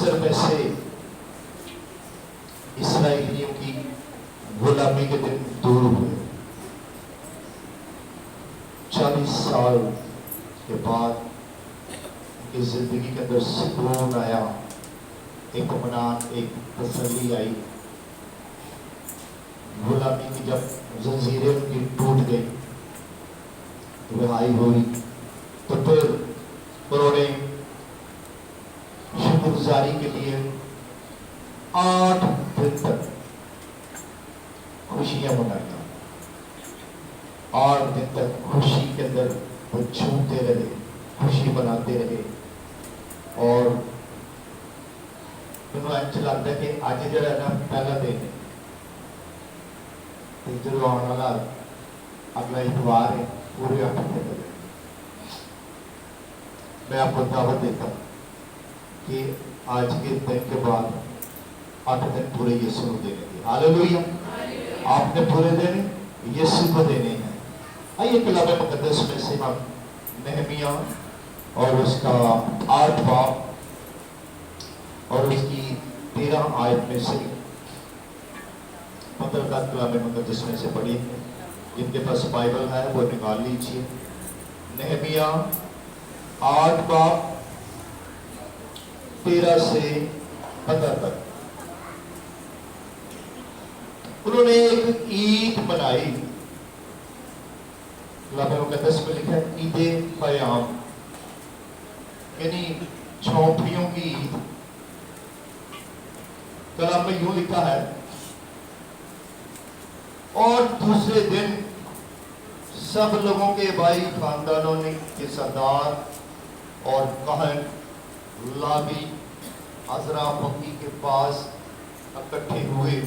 مصر میں سے اسرائیلیوں کی غلامی کے دن دور ہوئے. 40 سال کے بعد ان کی زندگی کے اندر سکون آیا, ایک اطمینان, ایک تسلی آئی. غلامی کی جب زنجیریں ان کی ٹوٹ گئی, رہائی ہوئی, تو پھر انہوں نے شکر گزاری کے لیے 8 دن تک خوشیاں منائی. 8 دن تک خوشی کے اندر وہ جھومتے رہے, خوشی مناتے رہے. اور انہوں ایسا لگتا ہے کہ آج جڑا ہے نا پہلا دن ہے, جو آنے والا اگلا اتوار ہے, پورے 8 دن. میں آپ کو دعوت دیتا ہوں کہ آج کے دن کے بعد 8 دن پورے یسوع کو دینے گے. ہاللیلویا. آپ نے پورے دن یسوع کو دینے ہیں. آئیے کلام مقدس میں سے ہم نہمیہ اور اس کا 8 باب اور اس کی 13 آیت میں سے مقدس کلام مقدس میں سے پڑھی ہے. جن کے پاس بائبل ہے وہ نکال لیجیے. نہمیہ 8 باب 13 سے 15 تک. انہوں نے ایک عید منائی. کلام مقدس میں لکھا ہے عید پیام, یعنی جھونپڑیوں کی عید. کلام میں یوں لکھا ہے, اور دوسرے دن سب لوگوں کے بھائی خاندانوں نے کے سردار اور کہن لاوی عذرا بکی کے پاس اکٹھے ہوئے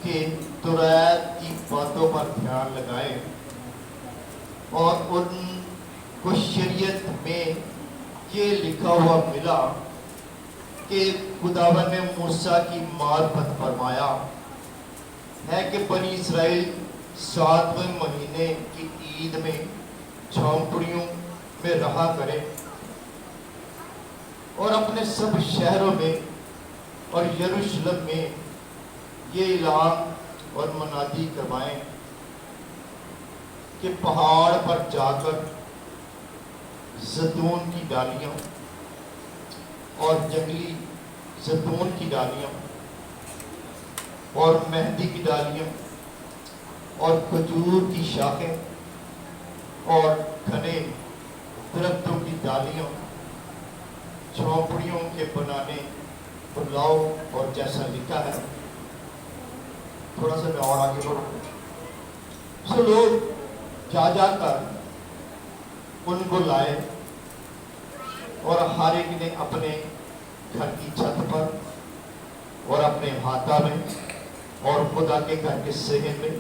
کہ توریت کی باتوں پر دھیان لگائیں, اور ان کو شریعت میں یہ لکھا ہوا ملا کہ خداوند نے موسیٰ کی معرفت فرمایا ہے کہ بنی اسرائیل 7ویں مہینے کی عید میں جھونپڑیوں میں رہا کریں اور اپنے سب شہروں میں اور یروشلم میں یہ اعلان اور منادی کروائیں کہ پہاڑ پر جا کر زیتون کی ڈالیاں اور جنگلی زیتون کی ڈالیاں اور مہندی کی ڈالیاں اور کھجور کی شاخیں اور گھنے درختوں کی ڈالیاں جھونپڑیوں کے بنانے کو لاؤ. اور جیسا لکھا ہے, تھوڑا سا میں اور آگے بڑھوں. سو لوگ جا جا کر ان کو لائے اور ہر ایک نے اپنے گھر کی چھت پر اور اپنے ہاتھا میں اور خدا کے گھر کے صحن میں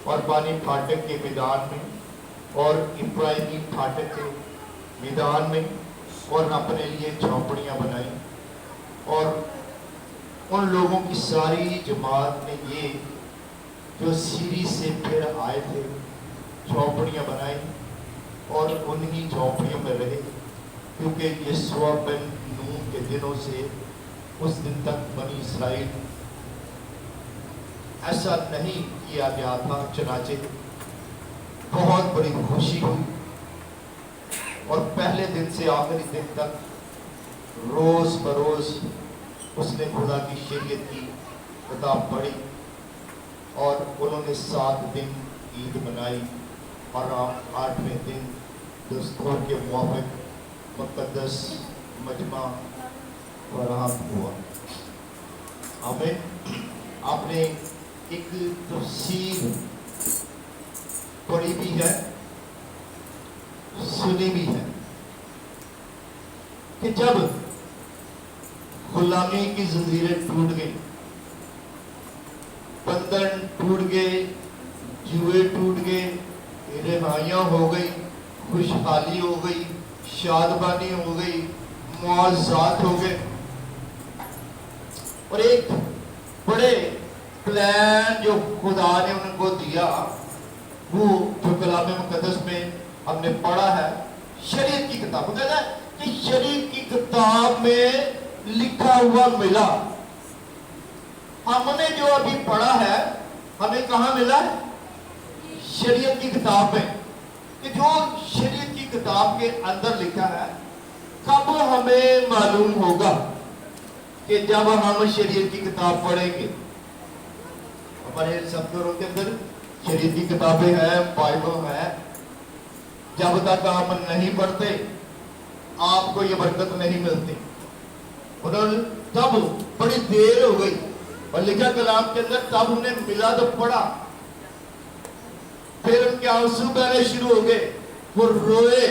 اور بانی پھاٹک کے میدان میں اور ابراہیمی پھاٹک کے میدان میں اور اپنے لیے جھونپڑیاں بنائیں. اور ان لوگوں کی ساری جماعت نے یہ جو سیری سے پھر آئے تھے جھونپڑیاں بنائیں اور انہی جھونپڑیوں میں رہے, کیونکہ یسوع بن نون کے دنوں سے اس دن تک بنی اسرائیل ایسا نہیں کیا گیا تھا. چنانچہ بہت بڑی خوشی ہوئی اور پہلے دن سے آخری دن تک روز بروز اس نے خدا کی شریعت کی کتاب پڑھی اور انہوں نے 7 دن عید منائی اور 8ویں دن دستور کے موافق مقدس مجمع فراہم ہوا. آمین. آپ نے ایک تفسیر پڑھی بھی ہے, سنی بھی ہے کہ جب غلامی کی زنجیریں ٹوٹ گئی, بندھن ٹوٹ گئے, جوئے ٹوٹ گئے, رہائیاں ہو گئی, خوشحالی ہو گئی, شادمانی ہو گئی, معاوضات ہو گئے, اور ایک بڑے پلان جو خدا نے ان کو دیا وہ جو کلام مقدس میں ہم نے پڑھا ہے, شریعت کی کتاب. وہ کہتا ہے کہ شریعت کی کتاب میں लिखा हुआ मिला। हमने जो अभी पढ़ा है हमें कहाँ मिला है? शरीयत की किताब में। कि जो शरीयत की किताब के अंदर लिखा है कब हमें मालूम होगा? कि जब हम शरीयत की किताब पढ़ेंगे। हमारे सब घरों के अंदर शरीयत की किताबें हैं, बाइबल है। जब तक हम नहीं पढ़ते आपको ये बरकत नहीं मिलती। उन्होंने तब बड़ी देर हो गई और लिखा कलाम के अंदर, तब उन्हें मिला तो पढ़ा, फिर उनके आंसू बहने शुरू हो गए। वो रोए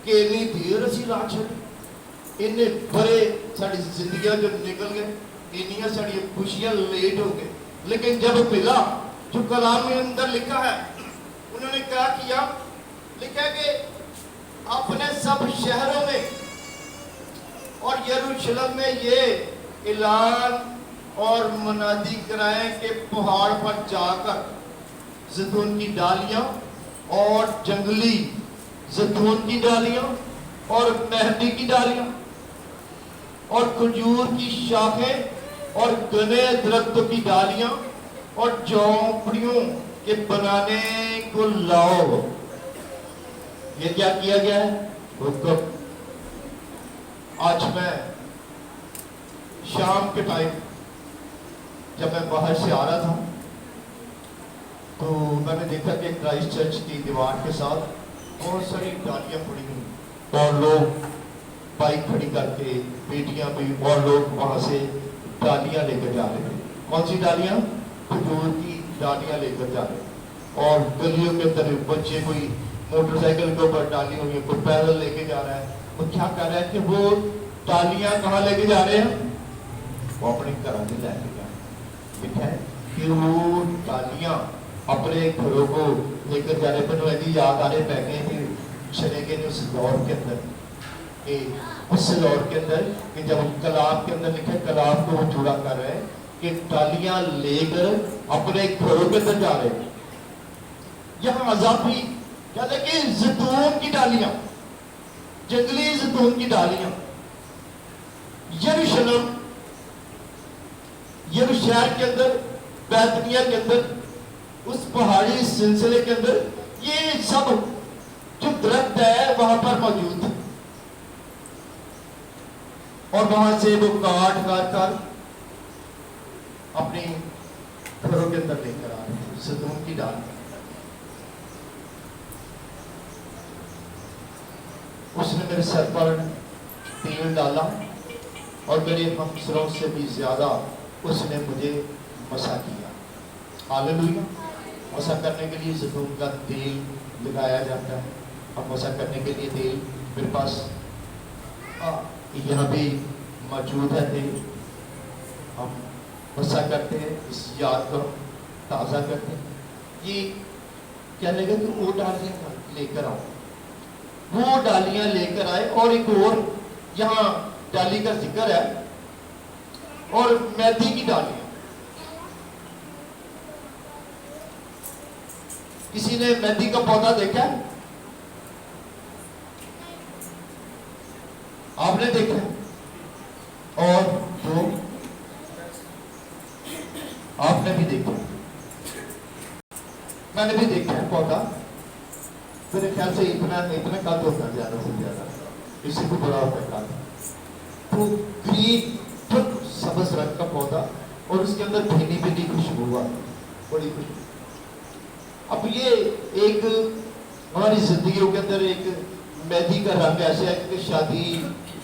कि इतनी देर असी रात छड़ी, इन्हें बड़े साड़ी जिंदगियां जो निकल गए, इन्नियां साड़ी खुशियां लेट हो गए। लेकिन जब मिला जो कलाम में अंदर लिखा है, उन्होंने क्या किया? लिखा है कि अपने सब शहरों में और यरूशलेम में ये ऐलान और मुनादी कराएं कि पहाड़ पर जाकर ज़ैतून की डालियां और जंगली ज़ैतून की डालियां और मेहंदी की डालियां और खजूर की शाखें और घने दरख्तों की डालियां और झोंपड़ियों के बनाने को लाओ। ये क्या किया गया है? हुक्म। आज मैं शाम के टाइम जब मैं बाहर से आ रहा था तो मैंने देखा कि क्राइस्ट चर्च की दीवार के साथ बहुत सारी डालियां पड़ी हुई और लोग बाइक खड़ी करके, बेटियां भी, और लोग वहां से डालियां लेकर जा रहे थे। कौन सी डालियां? खजूर की डालियां लेकर जा रहे। और गलियों के तरफ बच्चे कोई मोटरसाइकिल के ऊपर डाली हुई है, कोई पैदल लेके जा रहा है। वो क्या कर रहा है कि वो डालियां कहाँ लेके जा रहे हैं? वो अपने घर में लेके जा रहे हैं। ठीक है कि वो डालियां अपने घरों को लेकर जा रहे। पर यदि याद आ रहे बैठे थे चले गए उस दौर के अंदर, उस दौर के अंदर कि जब कलाम के अंदर लिखे, कलाम को वो जुड़ा कर रहे हैं कि डालियां लेकर अपने घरों के अंदर जा रहे हैं। यहाँ आजादी क्या देखिए, ज़ैतून की डालियां, जंगली ज़ैतून की डालियां, यरूशलेम, शहर के अंदर, बैतनिया के अंदर, उस पहाड़ी सिलसिले के अंदर ये सब जो दरख्त है वहां पर मौजूद है। और वहां से वो काट काट कर अपने घरों के अंदर लेकर आ रहे हैं ज़ैतून की डाल। उसने मेरे सर पर तेल डाला और मेरे हमसरों से भी ज्यादा उसने मुझे मसा किया। हालेलुया। मसा करने के लिए ज़ैतून का तेल लगाया जाता है। अब मसा करने के लिए तेल मेरे पास यहाँ भी मौजूद है तेल। हम मसा करते हैं, इस याद को ताज़ा करते हैं। ये क्या लगा कि वो डालियाँ लेकर आओ। वो डालियाँ लेकर आए। और एक और यहाँ डाली का जिक्र है, और मेहंदी की डालियाँ। किसी ने मेहंदी का पौधा देखा है? आपने देखा? और जो आपने भी देखा, मैंने भी देखा है पौधा। मेरे ख्याल से इतना कद होता है, ज्यादा से ज्यादा, इससे को बड़ा होता है कद। तो ग्रीन सब्ज रंग का पौधा और उसके अंदर भीनी भीनी खुशबू हुआ, बड़ी खुशबू। अब ये एक हमारी जिंदगियों के अंदर एक मेहंदी का रंग ऐसे है कि शादी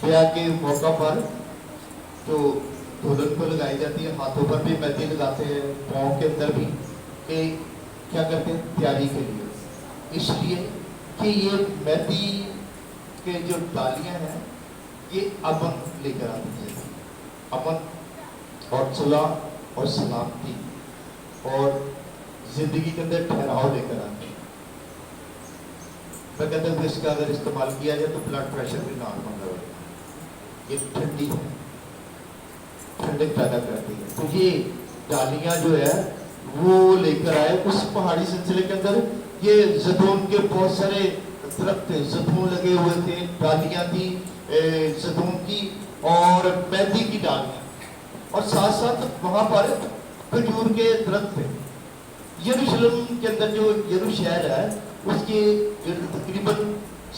ब्याह के मौका पर जो दुल्हन को लगाई जाती है, हाथों पर भी मेहंदी लगाते हैं, पाँव के अंदर भी, एक क्या करते हैं तैयारी के लिए। इसलिए कि ये मेहंदी के जो डालियां हैं ये अमन लेकर आती है, अमन और सुलह और सलामती और जिंदगी के अंदर ठहराव लेकर आती है। मैं कहता हूँ इसका अगर इस्तेमाल किया जाए तो ब्लड प्रेशर भी नॉर्मल रहेगा। ये ठंडी है, ठंडक पैदा करती है। तो ये डालियां जो है वो लेकर आए उस पहाड़ी सिलसिले के अंदर। ये ज़ैतून के बहुत सारे दरख्त ज़ैतून लगे हुए थे, डालियां थी, زیتون کی اور مہندی کی ڈالیاں، اور ساتھ ساتھ وہاں پر کھجور کے درخت تھے۔ یروشلم کے اندر جو یرو شہر ہے اس کے تقریباً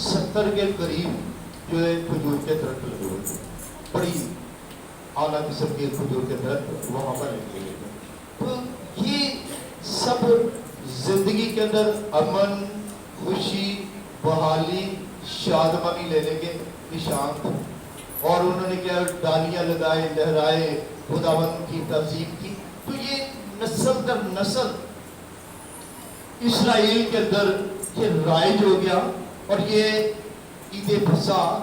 70 کے قریب جو ہے کھجور کے درخت لگے ہوئے تھے، بڑی اعلیٰ قسم کے کھجور کے درخت وہاں پر لگے ہوئے تھے۔ تو یہ سب زندگی کے اندر امن، خوشی، بحالی، شادمانی لینے کے نشان تھے، اور انہوں نے کیا ڈالیاں لگائے، لہرائے، خداوند کی تعظیم کی۔ تو یہ نسل در نسل اسرائیل کے اندر یہ رائج ہو گیا، اور یہ عید فصح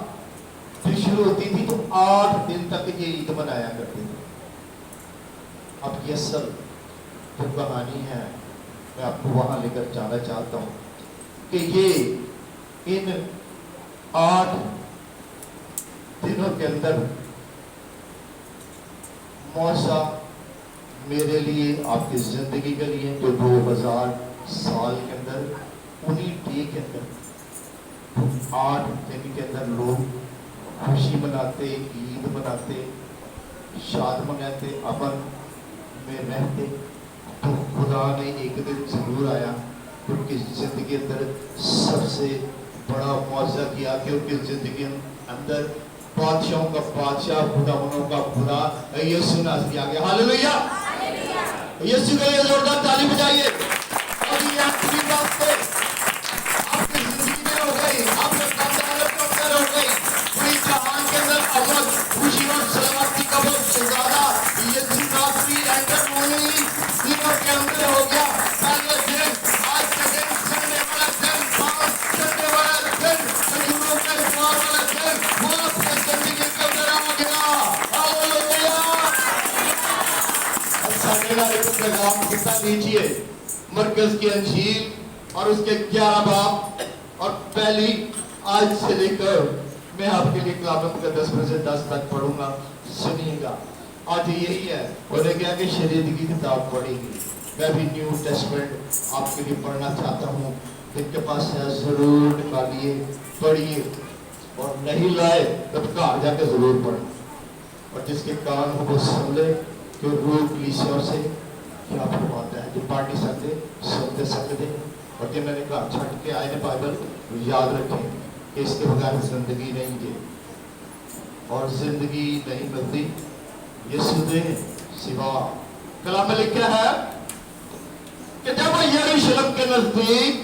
جو شروع ہوتی تھی تو 8 دن تک یہ عید منایا کرتے تھے۔ اب یہ اصل جو کہانی ہے میں آپ کو وہاں لے کر جانا چاہتا ہوں کہ یہ ان 8 دنوں کے اندر موسیٰ میرے لیے، آپ کی زندگی کے لیے جو 2000 سال کے اندر انہی ڈے کے اندر 8 دن کے اندر لوگ خوشی مناتے، عید مناتے، شاد مناتے، امن میں رہتے۔ تو خدا نے ایک دن ضرور آیا کہ ان کی زندگی کے اندر سب سے بڑا معاوضہ کیا، کہ ان کی زندگی اندر بادشاہوں کا بادشاہ، خداوندوں کا خدا یسوع ناصری آ گیا۔ ہاللیلویہ! یسوع کے لیے زوردار تالی بجائیے۔ اب یہ آخری بات ہے، آپ کی زندگی میں ہو گئی، آپ کے خاندان کے اندر ہو گئی، پوری جہان کے اندر امن، خوشی اور سلامتی کا وہ شہزادہ یسوع ناصری انٹر ہونے دنوں کے اندر ہو گیا۔ پہلے دن، آج کے دن، سنڈے والا دن، سنڈے والا دن، کھجوروں کے اتوار والا دن، وہ آپ کی زندگی کے اندر آ گیا۔ ہاللیلویہ! سنڈے والے کو پیغام کتنا دیجیے، مرکز کی انجیل اور اس کے 11 باب اور پہلی آج سے لے کر میں آپ کے لیے کلام مقدس میں سے 10 تک پڑھوں گا، سنیے گا۔ آج یہی ہے، انہوں نے کہا کہ شریعت کی کتاب پڑھے گی، میں بھی نیو ٹیسٹمنٹ آپ کے لیے پڑھنا چاہتا ہوں۔ جن کے پاس ہے ضرور نکالیے، پڑھیے، اور نہیں لائے تب گھر جا کے ضرور پڑھیں، اور جس کے کان ہو وہ سن لے کہ روح کلیسیوں سے کیا فرماتا ہے۔ جو پڑھ نہیں سکتے سنتے سکتے، اور جنہوں نے گھر چھٹ کے آئے بائبل یاد رکھیں کہ اس کے بغیر زندگی نہیں ہے، اور زندگی نہیں ملتی یسوع دے سوا۔ کلام میں لکھا ہے کہ جب وہ یروشلم کے نزدیک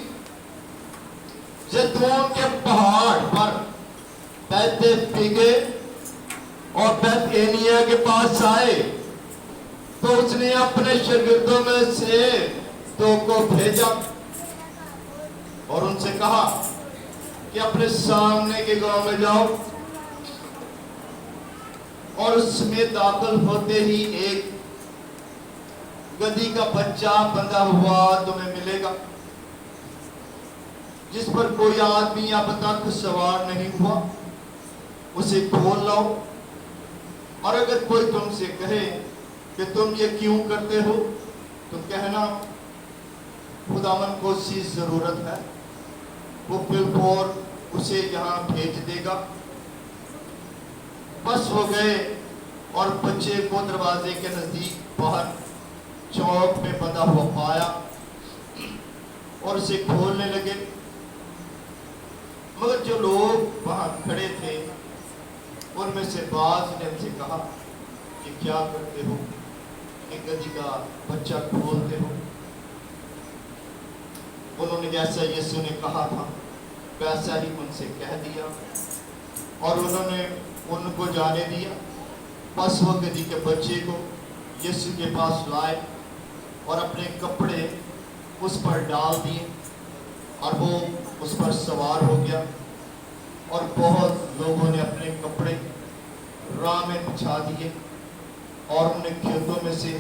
زیتون کے پہاڑ پر بیت فیگے اور بیت اینیا کے پاس آئے تو اس نے اپنے شاگردوں میں سے 2 کو بھیجا اور ان سے کہا کہ اپنے سامنے کے گاؤں میں جاؤ، اور اس میں داخل ہوتے ہی ایک گدھی کا بچہ بندھا ہوا تمہیں ملے گا، جس پر کوئی آدمی اب تک سوار نہیں ہوا، اسے کھول لاؤ، اور اگر کوئی تم سے کہے کہ تم یہ کیوں کرتے ہو تو کہنا خداوند کو اس کی ضرورت ہے، وہ بالفور اسے یہاں بھیج دے گا۔ بس ہو گئے اور بچے کو دروازے کے نزدیک باہر چوک میں بندھا ہوا پایا اور اسے کھولنے لگے، مگر جو لوگ وہاں کھڑے تھے ان میں سے بعض نے ان سے کہا کہ کیا کرتے ہو، ایک گدھی کا بچہ کھولتے ہو؟ انہوں نے جیسا یسوع نے کہا تھا ویسا ہی ان سے کہہ دیا، اور انہوں نے ان کو جانے دیا۔ پس وہ گدھی کے بچے کو یسوع کے پاس لائے اور اپنے کپڑے اس پر ڈال دیے، اور وہ اس پر سوار ہو گیا، اور بہت لوگوں نے اپنے کپڑے راہ میں بچھا دیے، اور انہوں نے کھیتوں میں سے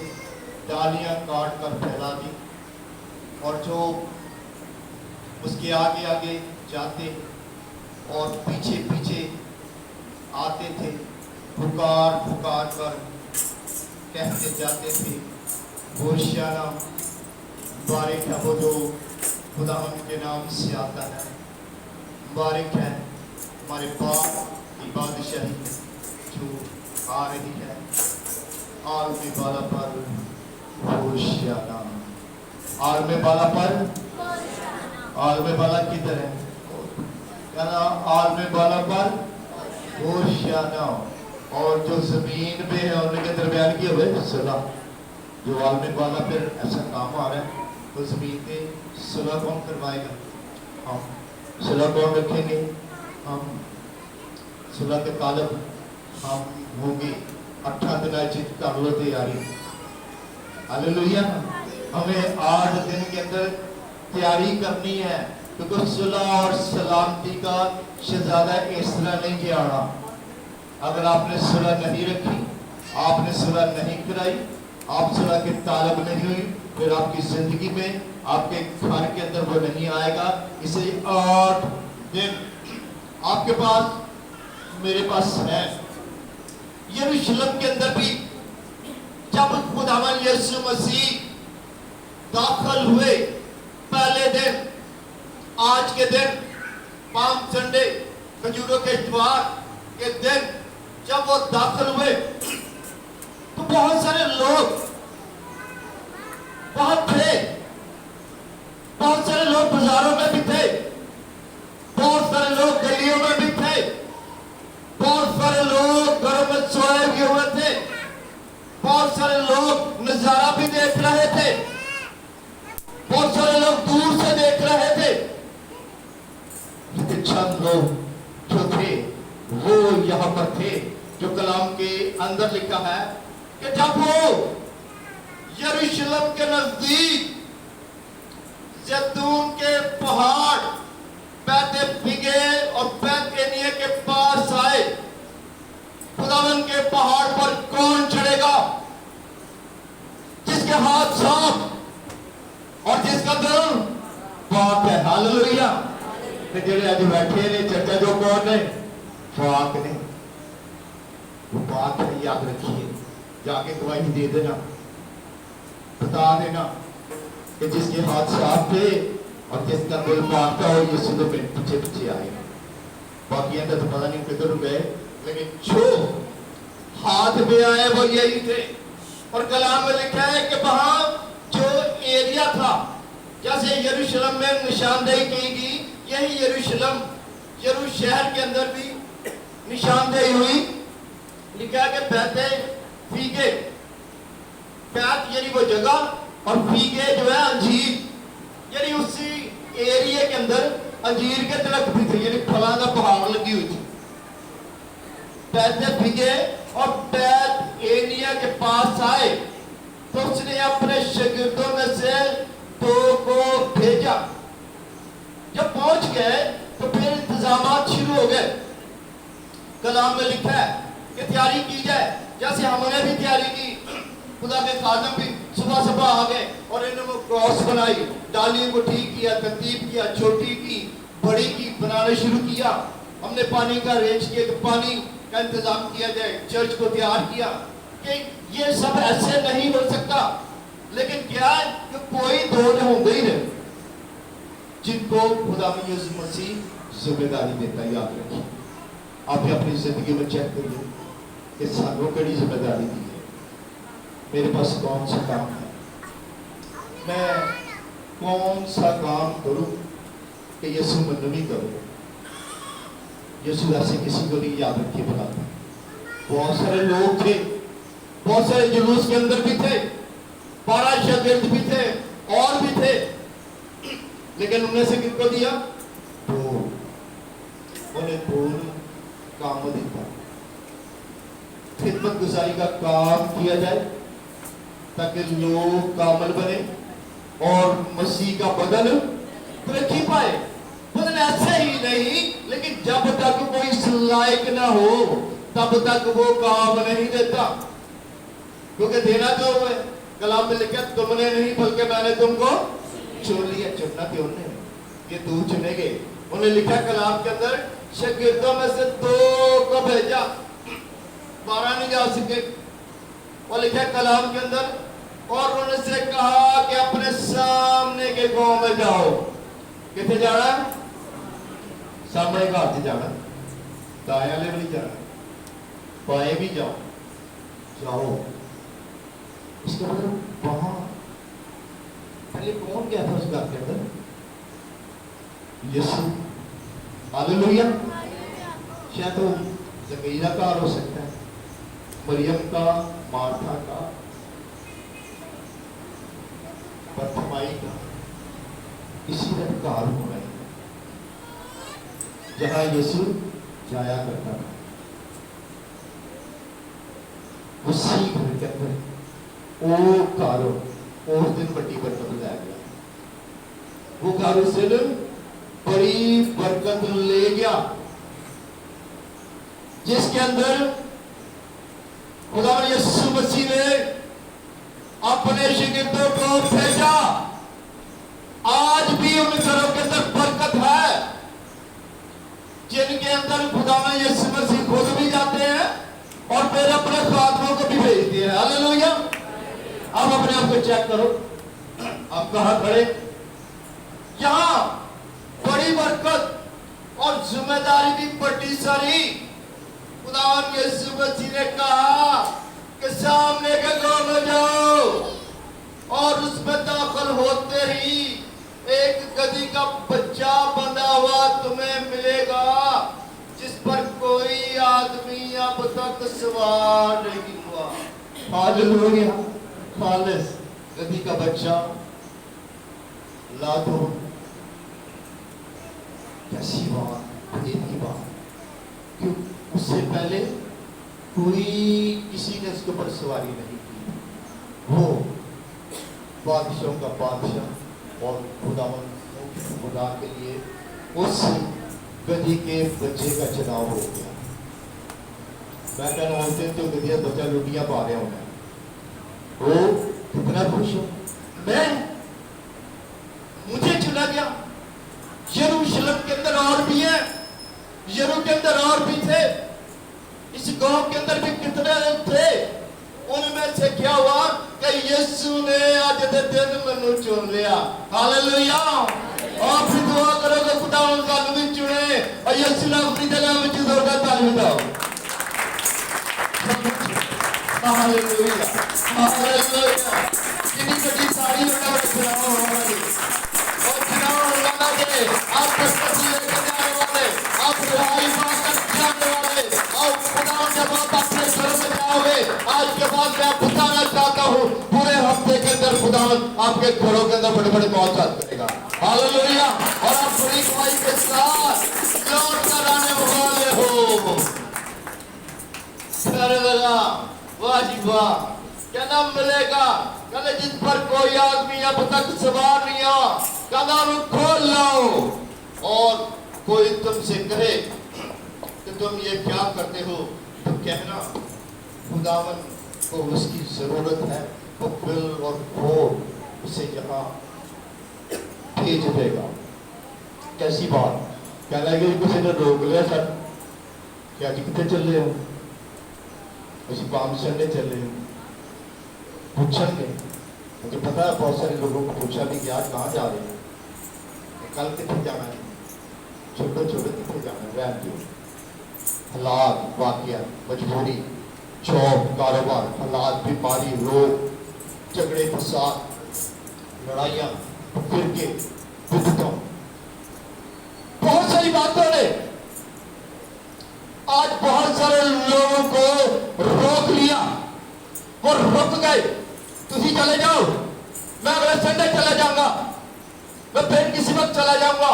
ڈالیاں کاٹ کر پھیلا دی، اور جو اس کے آگے آگے جاتے اور پیچھے پیچھے آتے تھے پکار پکار کر کہتے جاتے تھے، ہوشیانہ، مبارک ہے وہ جو خداوند کے نام سے آتا ہے، مبارک ہے ہمارے باپ की बादशाही जो आ रही है। आलमी बाला पर होशियाना, आलमी बाला पर, आलमी बाला किधर है? कहना आलमी बाला पर होशियाना। और जो जमीन पे है उनके दरमियान की हुए सुलह। जो आलमी बाला पर ऐसा काम आ रहा है तो जमीन पे सुलह कौन करवाएगा? हम सुलह कौन रखेंगे? हम सुलह के तालब हम होंगे। 8 दिन कर लो तैयारी। हालेलुया। हमें 8 दिन के अंदर तैयारी करनी है, क्योंकि सुलह और सलामती का शहजादा इस तरह नहीं जाना। अगर आपने सुलह नहीं रखी, आपने सुलह नहीं कराई, आप सुलह के तालब नहीं हुई, फिर आपकी जिंदगी में आपके घर के अंदर वो नहीं आएगा। इसलिए 8 दिन आपके पास, मेरे पास है। यरूशलेम के अंदर भी जब खुदावन यीशु मसीह दाखिल हुए, पहले दिन, आज के दिन, पाम संडे, खजूरों के इतवार के दिन जब वो दाखिल हुए तो बहुत सारे लोग बहुत थे। बहुत सारे लोग बाजारों में भी थे, बहुत सारे लोग गलियों में भी थे, बहुत सारे लोग घरों में सोए हुए थे, बहुत सारे लोग नजारा भी देख रहे थे, बहुत सारे लोग दूर से देख रहे थे। लेकिन चंद लोग जो थे वो यहां पर थे, जो कलाम के अंदर लिखा है कि जब वो यरूशलेम के नजदीक जैतून के पहाड़ बैते फिगे और बैतनिय्याह के पास आए। खुदावन के पहाड़ पर कौन चढ़ेगा? जिसके हाथ साफ और जिसका दिल पाक है। हालेलुया। ते जेड़े अज बैठे ने चर्चा जो कौन ने? पाक ने। वो पाक है, याद रखिए। जाके गवाही दे देना, बता देना कि जिसके हाथ साफ थे और जिसका दिल पाक था, और यीशु के पीछे पीछे आए। बाकी तो पता नहीं किधर गए, लेकिन जो हाथ में आए वो यही थे। और कलाम में लिखा है कि वहां जो एरिया था, जैसे यरूशलेम में निशानदेही की गई, यही यरूशलेम शहर के अंदर भी निशानदेही हुई। लिखा है कि बैते फीगे, बैत यानी वो जगह और फीगे जो है अंजीर, यानी उसी एरिया के अंदर अंजीर के दरख्त भी थे, यानी फलों का पहाड़ लगी हुई थी। बैते फीगे और बैतनिय्याह के पास आए तो उसने अपने शागिर्दों में से 2 को भेजा। जब पहुंच गए तो फिर इंतजामात शुरू हो गए। कलाम में लिखा है कि तैयारी की जाए, जैसे हमने भी तैयारी की। खुदा के खादम भी सुबह सुबह आ गए और इन्होंने क्रॉस बनाई, डालियों को ठीक किया, तरतीब किया, छोटी की, बड़ी की, बनाना शुरू किया। हमने पानी का अरेंज किया कि पानी का इंतजाम किया जाए, चर्च को तैयार किया कि ये सब ऐसे नहीं हो सकता। लेकिन क्या है कि कोई 2 ने होंगे ही नहीं जिनको खुदा यीशु मसीह जिम्मेदारी देता है। याद रखिए, आप भी अपनी जिंदगी में चेक करिए कि सानू कड़ी जिम्मेदारी दी है। मेरे पास कौन सा काम है, मैं कौन सा काम करूं कि यीशु मन भी करूं। यीशु ऐसे किसी को नहीं, याद रखिए बताता। बहुत सारे लोग थे, बहुत सारे जुलूस के अंदर भी थे, 12 शागिर्द भी थे और भी थे, लेकिन उनमें से किसको दिया? 2। उन्हें 2 काम दिया। खिदमत गुजारी का काम किया जाए ताकि लोग कामल बने और मसीह का बदन तरक्की पाए। बदन ऐसे ही नहीं, लेकिन जब तक कोई इस लायक ना हो तब तक वो काम नहीं देता, क्योंकि देना तो है। कलाम में लिखा तुमने नहीं बल्कि मैंने तुमको चुन लिया। चुनना क्यों नहीं, ये तू चुनेगे। उन्हें लिखा कलाम के अंदर शागिर्दों में से 2 को भेजा, 12 नहीं जा सके। और लिखा कलाम के अंदर, और उनसे कहा कि अपने सामने के गांव में जाओ। किथे जाना? सामने घाट से जाना। दाएं वाले भी जाना, बाएं भी जाओ, जाओ। इसका मतलब वहां पहले कौन गया था उस घर के अंदर? यीशु। हालेलुया। शायद तो जमीरा का हो सकता है, मरियम का, मार्था का, बर्थमाई का, इसी का कार होना है जहां यीशु जाया करता था। उसी घर के अंदर वो कारो उस दिन बड़ी बरकत लाया गया। वो घर उस दिन बड़ी बरकत ले गया, जिसके अंदर खुदा यीशु मसीह ने अपने शिगिर्दों को भेजा। आज भी उन घरों के अंदर बरकत है जिनके अंदर खुदा यीशु मसीह खुद भी जाते हैं और फिर अपने खादमों को भी भेजते हैं। हालेलुया। अब अपने आप को चेक करो, आप कहां खड़े? यहां बड़ी बरकत और जिम्मेदारी भी बड़ी सारी। खुदावन यीशु मसीह ने कहा कि सामने के घर में जाओ और उसमें दाखिल होते ही एक गधी का बच्चा बंधा हुआ तुम्हें मिलेगा, जिस पर कोई आदमी अब तक सवार नहीं हुआ। हालेलुया। खालिस गधी का बच्चा ला दो। कैसी बात, की बात। क्यों? उससे पहले कोई किसी ने उसके ऊपर सवारी नहीं की। वो बादशाहों का बादशाह और खुदा के लिए उस गधी के बच्चे का चुनाव हो गया। मैं कहना उस दिन तो गधिया बच्चा लुटियां पा रहे होंगे, वो कितना खुश हो। मुझे चुना गया। यरूशलेम के अंदर और भी है, यरूशलेम के अंदर और भी थे, इस गांव के अंदर भी कितने लोग थे। उनमें से क्या हुआ कि यीशु ने आज के दिन मनु चुन लिया। हालेलुया। और फिर दुआ करोगे खुदा उनका भी चुने और यीशु ने अपनी जगह में जोरदार ताली बजाओ। हालेलुया। हालेलुया। कितनी बड़ी सारी बड़ा चुनाव हमारी और चुनाव वाला दे आप प्रस्तुति लेकर जाने वाले, आप रिहाई पाकर जाने वाले और खुदा जब आप अपने घर में जाओगे, आज के बाद मैं बताना चाहता हूँ पूरे हफ्ते के अंदर खुदा आपके घरों के अंदर बड़े बड़े मौजूद करेगा। हालेलुया। और आप बड़ी कमाई के साथ लौट कर आने वाले हो। वाह जी वाह। क्या नाम मिलेगा? कहते जिस पर कोई आदमी अब तक सवार नहीं हो, कहना खोल लाओ। और कोई तुमसे कहे कि तुम ये क्या करते हो, तो कहना खुदावन को उसकी जरूरत है, वो बिल और खोल उसे यहाँ भेज देगा। कैसी बात। कहना कि किसी ने रोक लिया सर, क्या जी कितने चल रहे हो? उसी काम चलने चले पूछेंगे। मुझे पता है बहुत सारे लोगों को पूछा भी कि आज कहाँ जा रहे हैं, कल कितने जाना है, छोटे छोटे कितने जाना है। वह जो हालात, वाकया, मजबूरी, जॉब, कारोबार, हालात, बीमारी, रोग, झगड़े, फसाद, लड़ाइयाँ, फिरके, विधुता, बहुत सारी बातों ने आज बहुत सारे लोगों को रोक लिया। वो रुक गए। तुसी चले जाओ, मैं अगले संडे चला जाऊंगा, मैं फिर किसी वक्त चला जाऊंगा।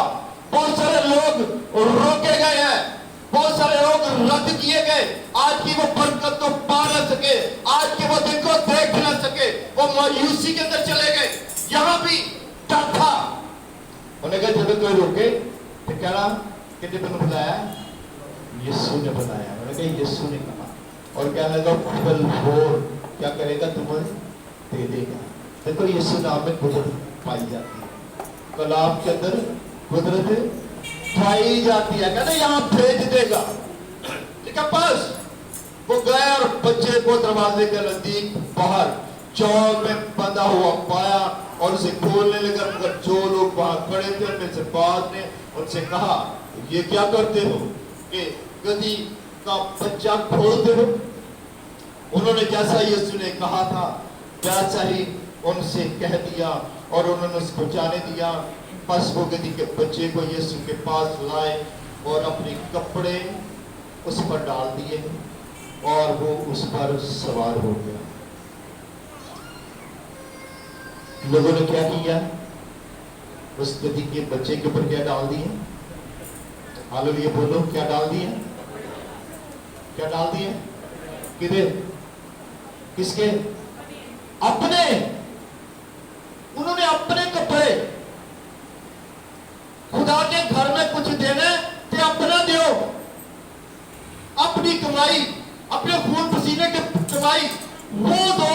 बहुत सारे लोग रोके गए हैं, बहुत सारे लोग रद्द किए गए। आज की वो बरकत को पा न सके, आज के वो दिन को देख न सके, वो मायूसी के अंदर चले गए। यहां भी डर था। उन्हें कहा जब कोई रोके तो कह रहा कि जब तुमने बुलाया, यीशु ने बताया। मैंने कहा यीशु ने कहा। और क्या लगा फल फोर क्या करेगा, तुम्हें दे देगा। देखो यीशु नाम में कुदरत पाई जाती है, कलाम के अंदर कुदरत पाई जाती है। कहते यहाँ भेज देगा। ठीक है, बस वो गए और बच्चे को दरवाजे के नजदीक बाहर चौक में बंधा हुआ पाया और उसे खोलने लगा। मगर जो लोग वहां खड़े थे उनमें से बात ने उनसे कहा ये क्या करते हो कि गधी का बच्चा खोल दो। उन्होंने जैसा यीशु ने कहा था वैसा ही उनसे कह दिया और उन्होंने उसको जाने दिया। बस वो गधी के बच्चे को यीशु के पास लाए और अपने कपड़े उस पर डाल दिए और वो उस पर सवार हो गया। लोगों ने क्या किया? उस गधी के बच्चे के ऊपर क्या डाल दिए? हालेलुया बोलो, क्या डाल दिए? क्या डाल दिए? किधर? किसके? अपने। उन्होंने अपने कपड़े, खुदा के घर में कुछ देना तो अपना दो, अपनी कमाई, अपने खून पसीने की कमाई वो दो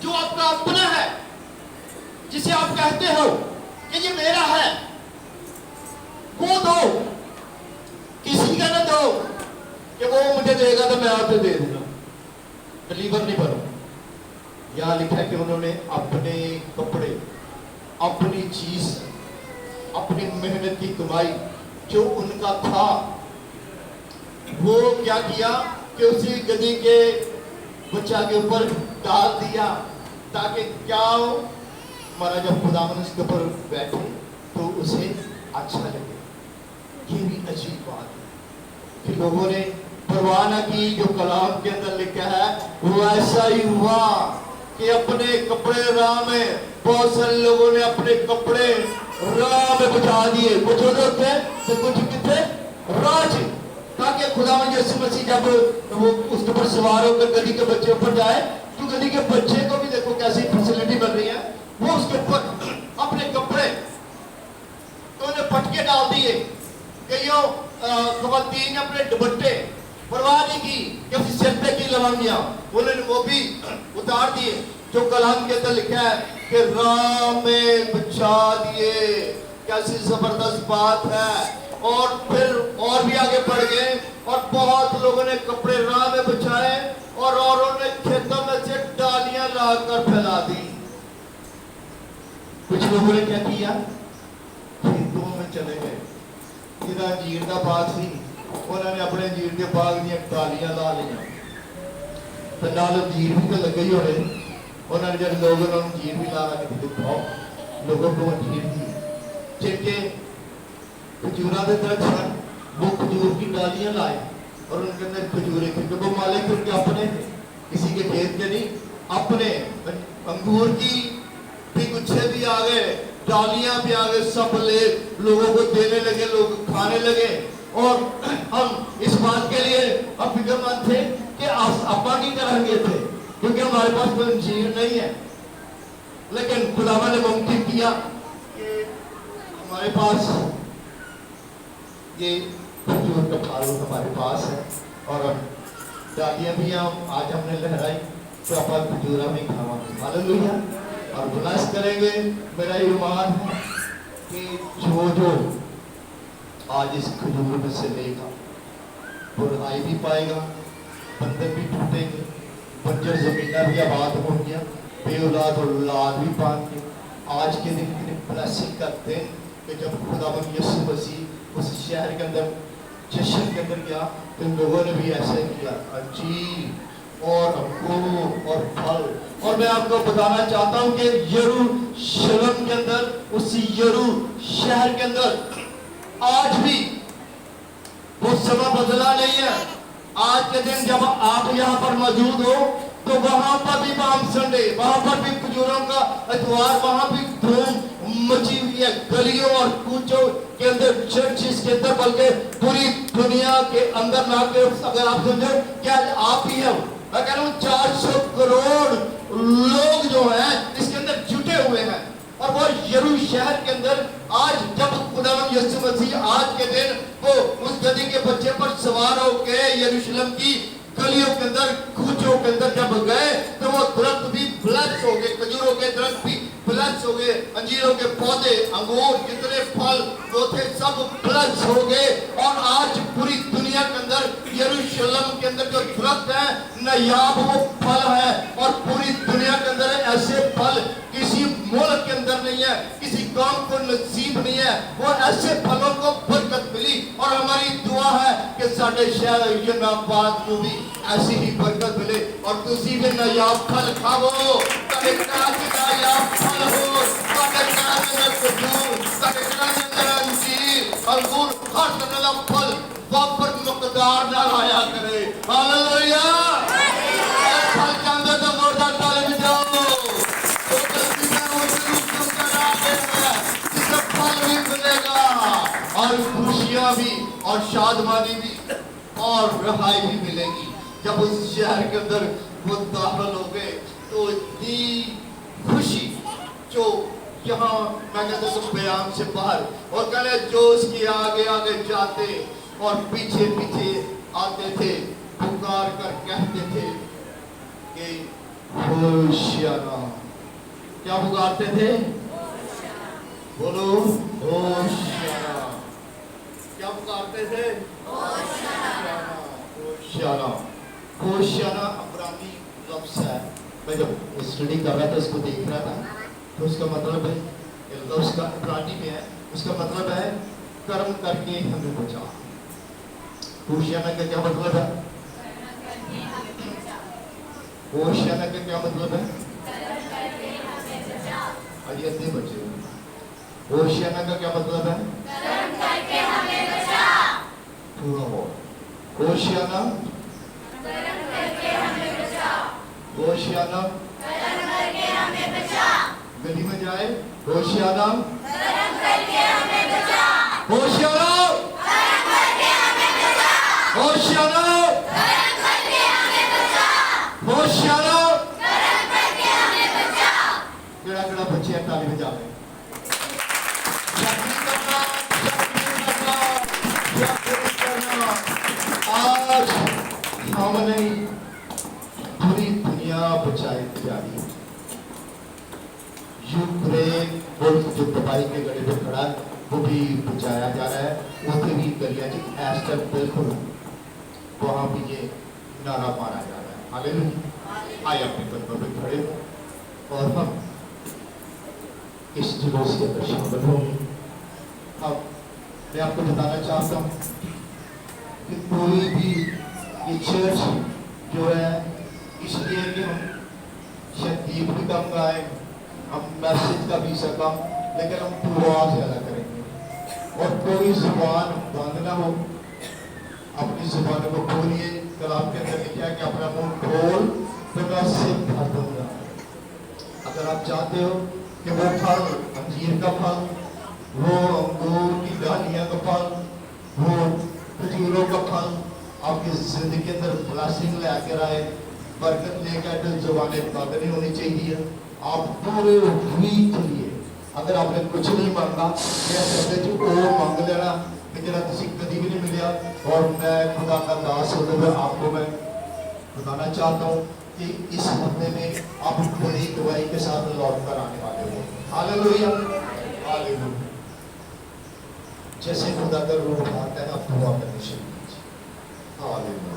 जो आपका अपना है, जिसे आप कहते हो कि ये मेरा है, वो दो। किसी का ना दो कि वो मुझे देगा तो मैं आपको दे दूंगा, बिलीवर नहीं बनो। यहां लिखा है कि उन्होंने अपने कपड़े, अपनी चीज, अपनी मेहनत की कमाई जो उनका था वो क्या किया कि उसी गधी के बच्चा के ऊपर डाल दिया, ताकि क्या हो, हमारा जब खुदावन उसके ऊपर बैठे तो उसे अच्छा लगे। ये भी अजीब बात है कि लोगों ने परवाह न की। जो कलाम के अंदर लिखा है वो ऐसा ही हुआ कि अपने कपड़े राह में, बहुत सारे लोगों ने अपने कपड़े राह में बिछा दिए, कुछ होते तो कुछ कितने राज, ताकि खुदावंद यीशु मसीह जब वो उसके ऊपर सवार होकर गधी के बच्चे ऊपर जाए तो गधी के बच्चे को भी देखो कैसी फैसिलिटी बन रही है, वो उसके ऊपर अपने कपड़े तो उन्हें पटके डाल दिए। कईयों खवातीन ने अपने दुपट्टे परवाह नहीं की कि उसके सिर पे की लवंगियां, उन्होंने वो भी उतार दिए। जो कलाम के अंदर लिखा है कि राह में बिछा दिए, कैसी जबरदस्त बात है। और फिर और भी आगे बढ़ गए और बहुत लोगों ने कपड़े राह में बिछाए और औरों ने खेतों में से डालियां लाकर फैला दी। कुछ लोगों ने क्या किया? खेतों में चले गए, जिन्हें अंजीर का बाग थी उन्होंने अपने अंजीर के बाग दी डालियां ला लिया, तो नाल अंजीर भी तो लगे ही होने। उन्होंने जब लोगों ने अंजीर भी ला के दिखाओ, लोगों को अंजीर दी जिनके खजूरा के दरख्त हैं, वो खजूर की डालियां लाए और उनके अंदर खजूरे, क्योंकि वो मालिक उनके अपने, किसी के खेत के नहीं, अपने। अंगूर की भी गुच्छे भी आ गए, डालियां भी आ गए, सब ले लोगों को देने लगे, लोग खाने लगे। और हम इस बात के लिए अब फिक्रमंद थे कि अपा की करेंगे थे, क्योंकि हमारे पास कोई अंजीर नहीं है। लेकिन खुदावा ने मुमकिन किया कि हमारे पास ये खजूर का फल हमारे पास है और डालियां भी हम आज हमने लहराई, तो अपन खजूरा में खावांगे। हालेलुया। और ब्लेस करेंगे। मेरा ईमान है कि जो आज इस खजूर में से लेगा बुराई भी पाएगा, बंधन भी टूटेंगे, बंजर जमीना भी आबाद होंगी, बेऔलाद और औलाद भी पाएंगे। आज के दिन की ब्लेसिंग करते हैं कि जब खुदावंद यीशु मसीह उस शहर के अंदर जश्न के अंदर गया तो इन लोगों ने भी ऐसा किया, अंजीर और अंगूर और फल। और मैं आपको बताना चाहता हूं कि यरूशलेम के अंदर, उस यरू शहर के अंदर आज भी वो समय बदला नहीं है। आज के दिन जब आप यहाँ पर मौजूद हो तो वहां पर भी पाम संडे, वहां पर भी खजूरों का इतवार, वहां भी धूम मची हुई है गलियों और कूचों के अंदर, चर्चिस के अंदर, बल्कि पूरी दुनिया के अंदर ना के। अगर आप समझो क्या आप ही हो, मैं कह रहा हूँ 400 करोड़ लोग जो हैं इसके अंदर जुटे हुए हैं। और वो यरू शहर के अंदर आज जब खुदावंद यीशु मसीह आज के दिन वो उस गधी के बच्चे पर सवार होकर यरूशलेम की गलियों के अंदर, कूचों के अंदर जब गए तो वो दरख्त भी ब्लेस हो गए, खजूरों के दरख्त भी ब्लेस हो गए, अंजीरों के पौधे, अंगूर, जितने फल वो थे सब ब्लेस हो गए। और आज पूरी दुनिया के अंदर यरूशलेम के अंदर जो दरख्त है नायाब वो फल है, और पूरी दुनिया के अंदर ऐसे फल किसी मुल्क के अंदर नहीं है, किसी काम को नसीब नहीं है, वो ऐसे फलों को बरकत मिली। और हमारी दुआ है कि साढ़े शहर यनाबाद को भी ऐसी ही बरकत मिले और तुसी भी नायाब फल खाओ, ताकि नायाब फल हो, ताकि खजूर, ताकि अंजीर, अंगूर, हर तरह का फल वापर मकदार ना आया करे। हालेलुया। फल चाहते तो मोटा ताले में जाओ, तो गलती में वो जरूर करा देना, जिससे फल भी मिलेगा और खुशियां भी और शादमानी भी और रहाई भी मिलेगी। जब उस शहर के अंदर वो दाखिल हो गए तो इतनी खुशी जो यहाँ मैं कहता हूँ बयान से बाहर, और कहने जो उसके आगे आगे जाते और पीछे पीछे आते थे, पुकार कर कहते थे कि होशियाना। क्या पुकारते थे? बोलो होशियाना। क्या पुकारते थे? होशियाना। होशियाना। होशियाना अब्रानी लफ्ज़ है। मैं जब स्टडी कर रहा था, इसको देख रहा था, तो उसका मतलब है, लफ्ज़ का अब्रानी में है, उसका मतलब है कर्म करके हमें बचा। होशियाना का क्या मतलब है? होशियाना का क्या मतलब है? अरे इतने बच्चे होशियाना का क्या मतलब है? पूरा हो होशियाना। होशियाना गली में जाए, होशियाना होशियाना होशियाना होशियाना। केड़ा केड़ा बच्चे हैं ताली बजा रहे हैं। आज हमने पूरी दुनिया बचाई जा रही है। यूक्रेन मुल्क जो तबाही के गड़े पे खड़ा है वो भी बचाया जा रहा है। उसे भी गलियां जी एस्टर बिल्कुल वहाँ भी ये नारा मारा जा रहा है। हालेलुया। आइए अपने कदमों पे खड़े हो और हम इस जुलूस के अंदर शामिल होंगे। अब मैं आपको बताना चाहता हूँ कि कोई भी ये चर्च जो है, इसलिए कि हम शायद दीप भी कम गाएं, हम मैसेज का भी सकम, लेकिन हम दुआ ज़्यादा करेंगे। और कोई जुबान बंद ना हो, अपनी जुबान को खोलिए। कलाम के अंदर लिखा है कि अपना मुंह खोल तो मैं उससे भर दूंगा। अगर आप चाहते हो कि वो फल, अंजीर का फल, वो अंगूर की डालियां का फल, वो खजूरों का फल आपकी जिंदगी के अंदर ब्लेसिंग लेकर आए, बरकत लेकर, तो जुबानें बंद नहीं होनी चाहिए। आप पूरे वीक के लिए अगर आपने कुछ नहीं मांगा, मैं कहते जो वो मांग लेना कि जरा किसी कभी भी नहीं मिला। और मैं खुदा का दास होते हुए आपको मैं बताना चाहता हूँ कि इस हफ्ते में आप बड़ी दवाई के साथ लौट कर आने वाले हो। हालेलुया। हालेलुया। जैसे खुदा का रूह आता है, आप दुआ करनी शुरू कीजिए। हालेलुया।